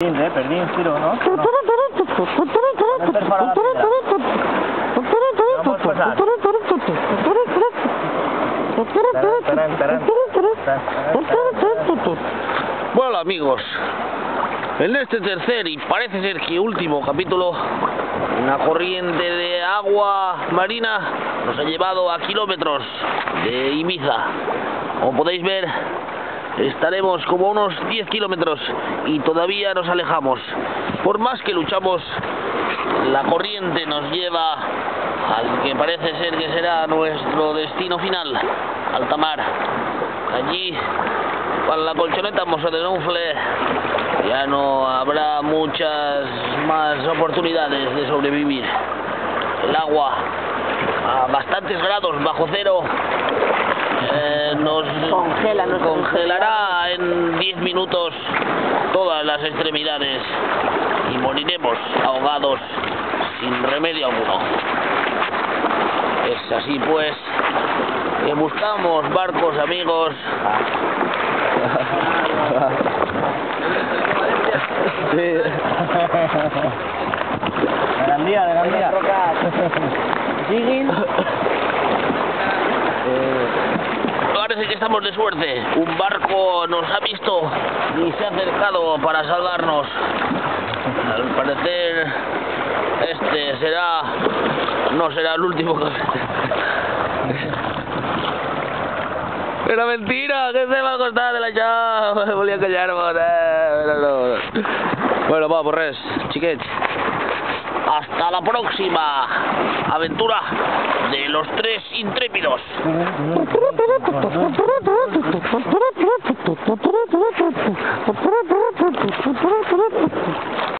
Perdí un giro, ¿no? Bueno amigos, en este tercer y parece ser que último capítulo, una corriente de agua marina nos ha llevado a kilómetros de Ibiza. Como podéis ver, estaremos como a unos 10 kilómetros y todavía nos alejamos. Por más que luchamos, la corriente nos lleva al que parece ser que será nuestro destino final, alta mar. Allí, con la colchoneta Mosso de Nufle, ya no habrá muchas más oportunidades de sobrevivir. El agua a bastantes grados bajo cero nos congelará en 10 minutos todas las extremidades y moriremos ahogados sin remedio alguno. Es así pues que buscamos barcos, amigos. Sí. De Gandía. Parece que estamos de suerte. Un barco nos ha visto y se ha acercado para salvarnos. Al parecer este no será el último café. Era mentira, que se va a costar de la llave. Me volía a callar, Bueno, va, res, xiquets. Hasta la próxima aventura de los tres intrépidos.